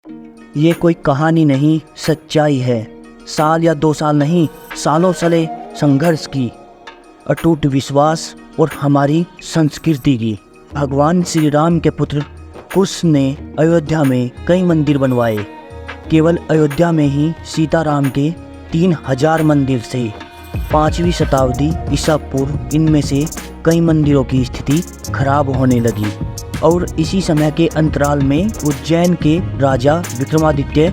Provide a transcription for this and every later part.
ये कोई कहानी नहीं, सच्चाई है। साल या 2 साल नहीं, सालों साले संघर्ष की, अटूट विश्वास और हमारी संस्कृति की। भगवान श्री राम के पुत्र कुश ने अयोध्या में कई मंदिर बनवाए। केवल अयोध्या में ही सीताराम के 3000 मंदिर थे। 5वीं शताब्दी ईसा पूर्व इनमें से कई मंदिरों की स्थिति खराब होने लगी और इसी समय के अंतराल में उज्जैन के राजा विक्रमादित्य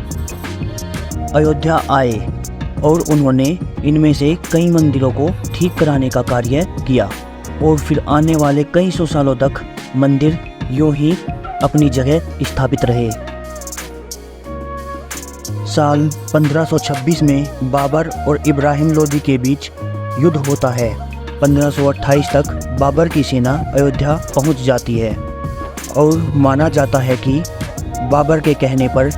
अयोध्या आए और उन्होंने इनमें से कई मंदिरों को ठीक कराने का कार्य किया और फिर आने वाले कई सौ सालों तक मंदिर यूं ही अपनी जगह स्थापित रहे। साल 1526 में बाबर और इब्राहिम लोदी के बीच युद्ध होता है। 1528 तक बाबर की सेना अयोध्या पहुंच जाती है और माना जाता है कि बाबर के कहने पर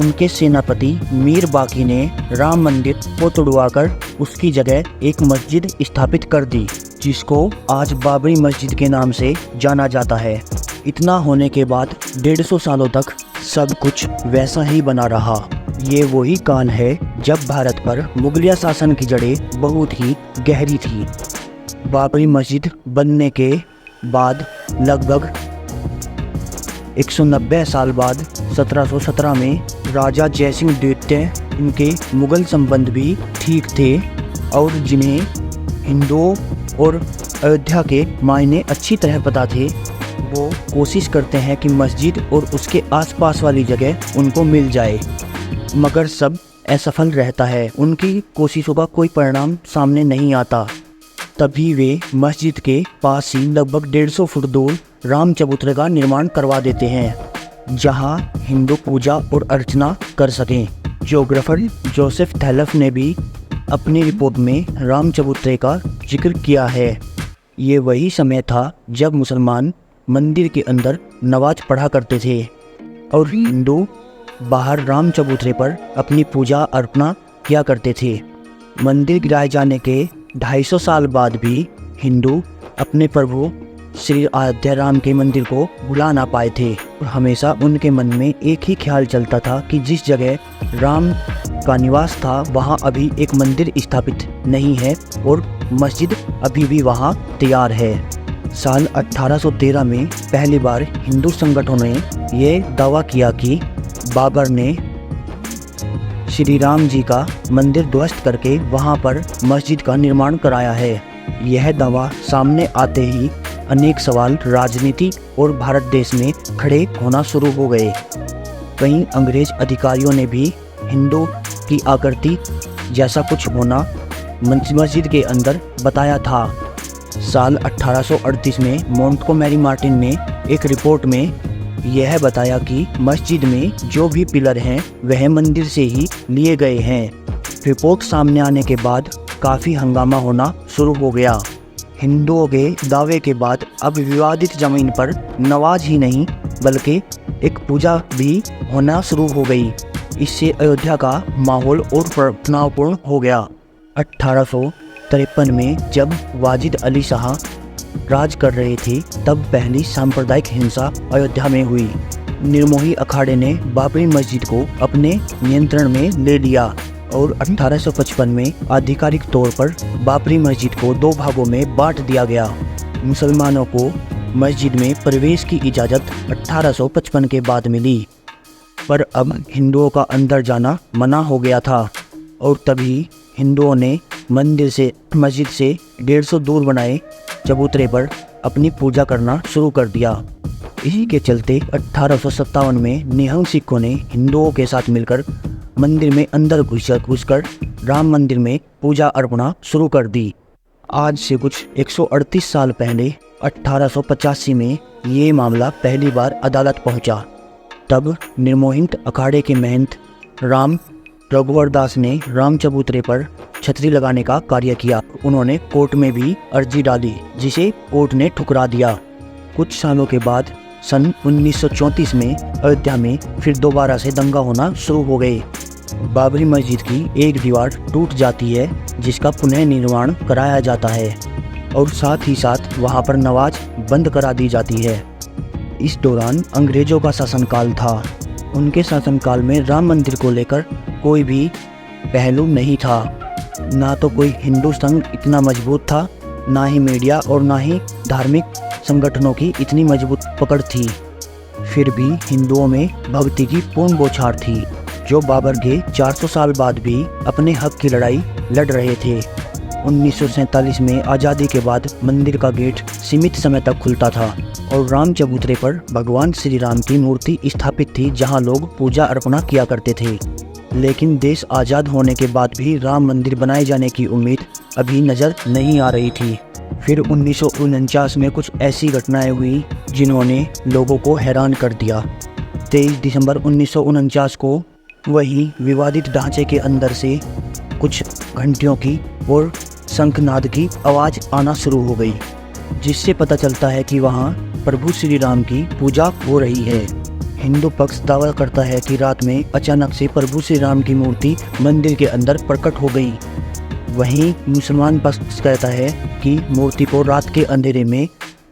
उनके सेनापति मीर बाकी ने राम मंदिर को तुड़वाकर उसकी जगह एक मस्जिद स्थापित कर दी, जिसको आज बाबरी मस्जिद के नाम से जाना जाता है। इतना होने के बाद 150 सालों तक सब कुछ वैसा ही बना रहा। ये वही काल है जब भारत पर मुगलिया शासन की जड़ें बहुत ही गहरी थी। बाबरी मस्जिद बनने के बाद लगभग 190 साल बाद 1717 में राजा जयसिंह द्वितीय, इनके मुगल संबंध भी ठीक थे और जिन्हें हिंदुओं और अयोध्या के मायने अच्छी तरह पता थे, वो कोशिश करते हैं कि मस्जिद और उसके आसपास वाली जगह उनको मिल जाए, मगर सब असफल रहता है। उनकी कोशिशों का कोई परिणाम सामने नहीं आता। तभी वे मस्जिद के पास ही लगभग 150 फुट दूर राम चबूतरे का निर्माण करवा देते हैं, जहां हिंदू पूजा और अर्चना कर सकें। ज्योग्राफर जोसेफ थैलफ ने भी अपनी रिपोर्ट में राम चबूतरे का जिक्र किया है। ये वही समय था जब मुसलमान मंदिर के अंदर नमाज पढ़ा करते थे और हिंदू बाहर राम चबूतरे पर अपनी पूजा अर्पणा किया करते थे। मंदिर गिराए जाने के 250 साल बाद भी हिंदू अपने प्रभु श्री अयोध्या राम के मंदिर को भुला ना पाए थे और हमेशा उनके मन में एक ही ख्याल चलता था कि जिस जगह राम का निवास था वहाँ अभी एक मंदिर स्थापित नहीं है और मस्जिद अभी भी वहाँ तैयार है। साल 1813 में पहली बार हिंदू संगठनों ने यह दावा किया कि बाबर ने श्री राम जी का मंदिर ध्वस्त करके वहाँ पर मस्जिद का निर्माण कराया है। यह दावा सामने आते ही अनेक सवाल राजनीति और भारत देश में खड़े होना शुरू हो गए। कई अंग्रेज अधिकारियों ने भी हिंदू की आकृति जैसा कुछ होना मस्जिद के अंदर बताया था। साल 1838 में मोंटगोमेरी मार्टिन ने एक रिपोर्ट में यह बताया कि मस्जिद में जो भी पिलर हैं वह मंदिर से ही लिए गए हैं। रिपोर्ट सामने आने के बाद काफ़ी हंगामा होना शुरू हो गया। हिंदुओं के दावे के बाद अब विवादित ज़मीन पर नमाज ही नहीं बल्कि एक पूजा भी होना शुरू हो गई। इससे अयोध्या का माहौल और तनावपूर्ण हो गया। 1853 में जब वाजिद अली शाह राज कर रहे थे तब पहली सांप्रदायिक हिंसा अयोध्या में हुई। निर्मोही अखाड़े ने बाबरी मस्जिद को अपने नियंत्रण में ले लिया और 1855 में आधिकारिक तौर पर बाबरी मस्जिद को 2 भागों में बांट दिया गया। मुसलमानों को मस्जिद में प्रवेश की इजाज़त 1855 के बाद मिली, पर अब हिंदुओं का अंदर जाना मना हो गया था और तभी हिंदुओं ने मस्जिद से 150 दूर बनाए चबूतरे पर अपनी पूजा करना शुरू कर दिया। इसी के चलते 1857 में निहंग सिखों ने हिंदुओं के साथ मिलकर मंदिर में अंदर घुसकर राम मंदिर में पूजा अर्पणा शुरू कर दी। आज से कुछ 138 साल पहले 1885 में ये मामला पहली बार अदालत पहुंचा। तब निर्मोहित अखाड़े के महंत राम रघुवर दास ने राम चबूतरे पर छतरी लगाने का कार्य किया। उन्होंने कोर्ट में भी अर्जी डाली, जिसे कोर्ट ने ठुकरा दिया। कुछ सालों के बाद सन 1934 में अयोध्या में फिर दोबारा से दंगा होना शुरू हो गए। बाबरी मस्जिद की एक दीवार टूट जाती है, जिसका पुनः निर्माण कराया जाता है और साथ ही साथ वहां पर नमाज बंद करा दी जाती है। इस दौरान अंग्रेजों का शासनकाल था। उनके शासनकाल में राम मंदिर को लेकर कोई भी पहलू नहीं था। ना तो कोई हिंदू संघ इतना मजबूत था, ना ही मीडिया और ना ही धार्मिक संगठनों की इतनी मजबूत पकड़ थी। फिर भी हिंदुओं में भक्ति की पूर्ण बौछार थी, जो बाबर के 400 साल बाद भी अपने हक की लड़ाई लड़ रहे थे। 1947 में आज़ादी के बाद मंदिर का गेट सीमित समय तक खुलता था और राम चबूतरे पर भगवान श्री राम की मूर्ति स्थापित थी, जहां लोग पूजा अर्पणा किया करते थे। लेकिन देश आज़ाद होने के बाद भी राम मंदिर बनाए जाने की उम्मीद अभी नज़र नहीं आ रही थी। फिर 1949 में कुछ ऐसी घटनाएं हुई जिन्होंने लोगों को हैरान कर दिया। 23 दिसंबर 1949 को वही विवादित ढांचे के अंदर से कुछ घंटियों की और शंखनाद की आवाज़ आना शुरू हो गई, जिससे पता चलता है कि वहाँ प्रभु श्री राम की पूजा हो रही है। हिंदू पक्ष दावा करता है कि रात में अचानक से प्रभु श्री राम की मूर्ति मंदिर के अंदर प्रकट हो गई। वहीं मुसलमान पक्ष कहता है कि मूर्ति को रात के अंधेरे में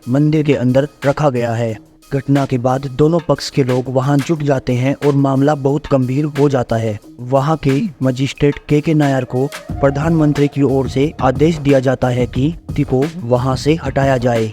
मंदिर के अंदर रखा गया है। घटना के बाद दोनों पक्ष के लोग वहां जुट जाते हैं और मामला बहुत गंभीर हो जाता है। वहां के मजिस्ट्रेट के नायर को प्रधानमंत्री की ओर से आदेश दिया जाता है कि मूर्ति को वहां से हटाया जाए।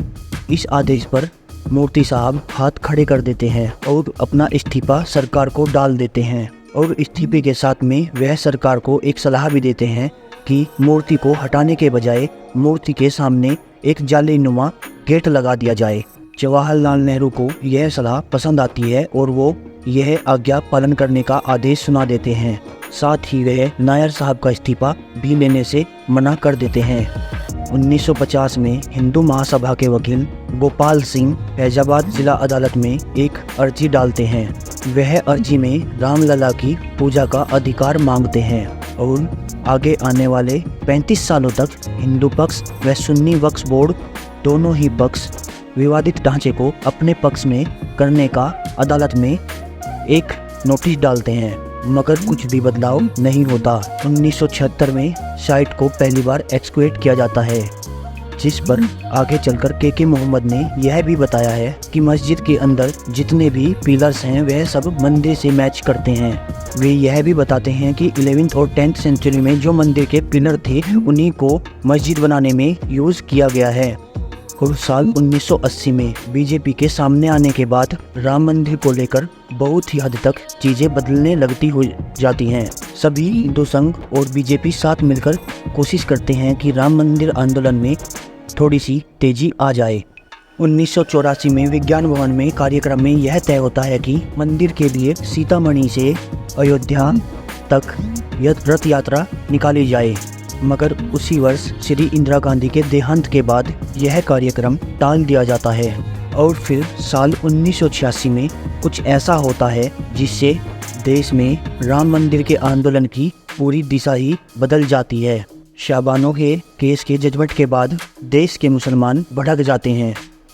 इस आदेश पर मूर्ति साहब हाथ खड़े कर देते हैं और अपना इस्तीफा सरकार को डाल देते हैं, और इस्तीफे के साथ में वह सरकार को एक सलाह भी देते हैं कि मूर्ति को हटाने के बजाय मूर्ति के सामने एक जालीनुमा गेट लगा दिया जाए। जवाहरलाल नेहरू को यह सलाह पसंद आती है और वो यह आज्ञा पालन करने का आदेश सुना देते हैं। साथ ही वह नायर साहब का इस्तीफा भी लेने से मना कर देते हैं। 1950 में हिंदू महासभा के वकील गोपाल सिंह फैजाबाद जिला अदालत में एक अर्जी डालते हैं। वह अर्जी में रामलला की पूजा का अधिकार मांगते हैं और आगे आने वाले 35 सालों तक हिंदू पक्ष व सुन्नी वक्फ बोर्ड दोनों ही पक्ष विवादित ढांचे को अपने पक्ष में करने का अदालत में एक नोटिस डालते हैं, मगर कुछ भी बदलाव नहीं होता। 1976 में साइट को पहली बार एक्सक्वेट किया जाता है, जिस पर आगे चलकर के मोहम्मद ने यह भी बताया है कि मस्जिद के अंदर जितने भी पिलर्स हैं वह सब मंदिर से मैच करते हैं। वे यह भी बताते हैं कि 11th और 10th सेंचुरी में जो मंदिर के पिलर थे उन्हीं को मस्जिद बनाने में यूज़ किया गया है। और साल 1980 में बीजेपी के सामने आने के बाद राम मंदिर को लेकर बहुत ही हद तक चीज़ें बदलने लगती हो जाती हैं। सभी हिंदू संघ और बीजेपी साथ मिलकर कोशिश करते हैं कि राम मंदिर आंदोलन में थोड़ी सी तेजी आ जाए। 1984 में विज्ञान भवन में कार्यक्रम में यह तय होता है कि मंदिर के लिए सीतामढ़ी से अयोध्या तक रथ यात्रा निकाली जाए, मगर उसी वर्ष श्री इंदिरा गांधी के देहांत के बाद यह कार्यक्रम टाल दिया जाता है। और फिर साल 1986 में कुछ ऐसा होता है जिससे देश में राम मंदिर के आंदोलन की पूरी दिशा ही बदल जाती है। शाबानो के केस के जजमेंट के बाद देश के मुसलमान भड़क जाते हैं।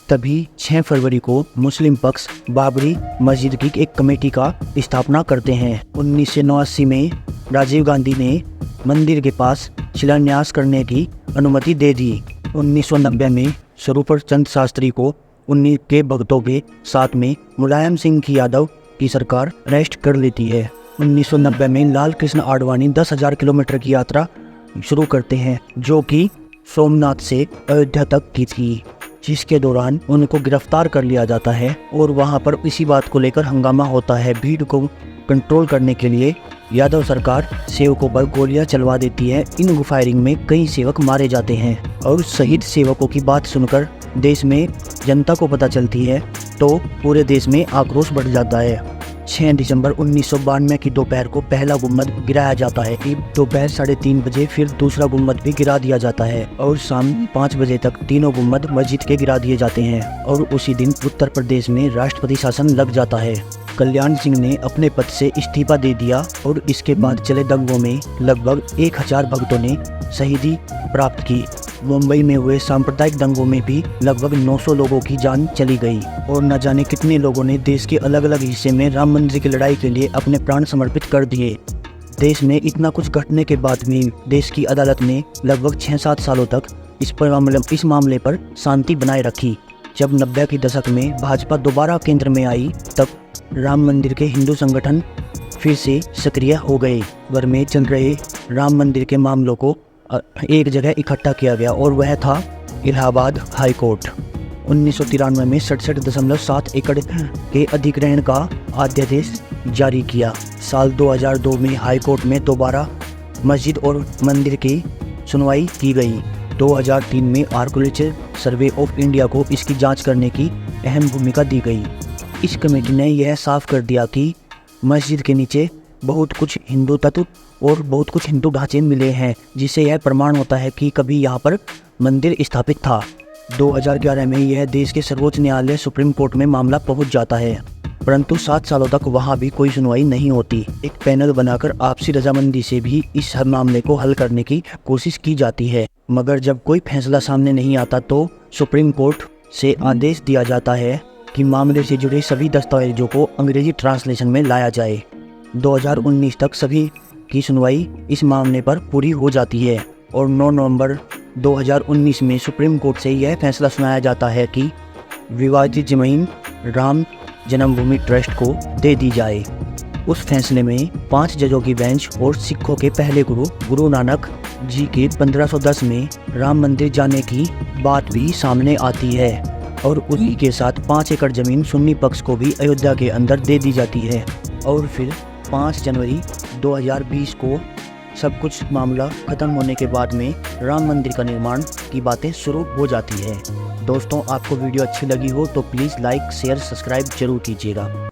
तभी 6 फरवरी को मुस्लिम पक्ष बाबरी मस्जिद की एक कमेटी का स्थापना करते हैं। 1989 में राजीव गांधी ने मंदिर के पास शिलान्यास करने की अनुमति दे दी। 1990 में स्वरूप चंद शास्त्री को उन्हीं के भक्तों के साथ में मुलायम सिंह की यादव की सरकार अरेस्ट कर लेती है। 1990 में लाल कृष्ण आडवाणी 10,000 किलोमीटर की यात्रा शुरू करते हैं, जो कि सोमनाथ से अयोध्या तक की थी, जिसके दौरान उनको गिरफ्तार कर लिया जाता है और वहां पर इसी बात को लेकर हंगामा होता है। भीड़ को कंट्रोल करने के लिए यादव सरकार सेवकों पर गोलियां चलवा देती है। इन फायरिंग में कई सेवक मारे जाते हैं और शहीद सेवकों की बात सुनकर देश में जनता को पता चलती है तो पूरे देश में आक्रोश बढ़ जाता है। 6 दिसंबर 1992 की दोपहर को पहला गुम्बद गिराया जाता है। दोपहर 3:30 बजे फिर दूसरा गुम्बद भी गिरा दिया जाता है और शाम 5 बजे तक तीनों गुम्बद मस्जिद के गिरा दिए जाते हैं। और उसी दिन उत्तर प्रदेश में राष्ट्रपति शासन लग जाता है। कल्याण सिंह ने अपने पद से इस्तीफा दे दिया और इसके बाद चले दंगों में लगभग 1000 भक्तों ने शहीदी प्राप्त की। मुंबई में हुए सांप्रदायिक दंगों में भी लगभग 900 लोगों की जान चली गई और न जाने कितने लोगों ने देश के अलग अलग हिस्से में राम मंदिर की लड़ाई के लिए अपने प्राण समर्पित कर दिए। देश में इतना कुछ घटने के बाद भी देश की अदालत ने लगभग 6-7 सालों तक इस मामले पर शांति बनाए रखी। जब 90 के दशक में भाजपा दोबारा केंद्र में आई तब राम मंदिर के हिंदू संगठन फिर से सक्रिय हो गए। भर में चल रहे राम मंदिर के मामलों को एक जगह इकट्ठा किया गया और वह था इलाहाबाद हाई कोर्ट। 1993 में 67.7 एकड़ के अधिग्रहण का अध्यादेश जारी किया। साल 2002 में हाई कोर्ट में दोबारा मस्जिद और मंदिर की सुनवाई की गई। 2003 में आर्कियोलॉजिकल सर्वे ऑफ इंडिया को इसकी जांच करने की अहम भूमिका दी गई। इस कमेटी ने यह साफ कर दिया कि मस्जिद के नीचे बहुत कुछ हिंदू तत्व और बहुत कुछ हिंदू ढांचे मिले हैं, जिससे यह प्रमाण होता है कि कभी यहाँ पर मंदिर स्थापित था। 2011 में यह देश के सर्वोच्च न्यायालय सुप्रीम कोर्ट में मामला पहुंच जाता है, परंतु 7 सालों तक वहां भी कोई सुनवाई नहीं होती। एक पैनल बनाकर आपसी रजामंदी से भी इस मामले को हल करने की कोशिश की जाती है, मगर जब कोई फैसला सामने नहीं आता तो सुप्रीम कोर्ट से आदेश दिया जाता है कि मामले से जुड़े सभी दस्तावेजों को अंग्रेजी ट्रांसलेशन में लाया जाए। 2019 तक सभी की सुनवाई इस मामले पर पूरी हो जाती है और 9 नवंबर 2019 में सुप्रीम कोर्ट से यह फैसला सुनाया जाता है कि विवादित ज़मीन राम जन्मभूमि ट्रस्ट को दे दी जाए। उस फैसले में 5 जजों की बेंच और सिखों के पहले गुरु नानक जी के 1510 में राम मंदिर जाने की बात भी सामने आती है और उसी के साथ 5 एकड़ ज़मीन सुन्नी पक्ष को भी अयोध्या के अंदर दे दी जाती है। और फिर 5 जनवरी 2020 को सब कुछ मामला ख़त्म होने के बाद में राम मंदिर का निर्माण की बातें शुरू हो जाती है। दोस्तों, आपको वीडियो अच्छी लगी हो तो प्लीज़ लाइक शेयर सब्सक्राइब जरूर कीजिएगा।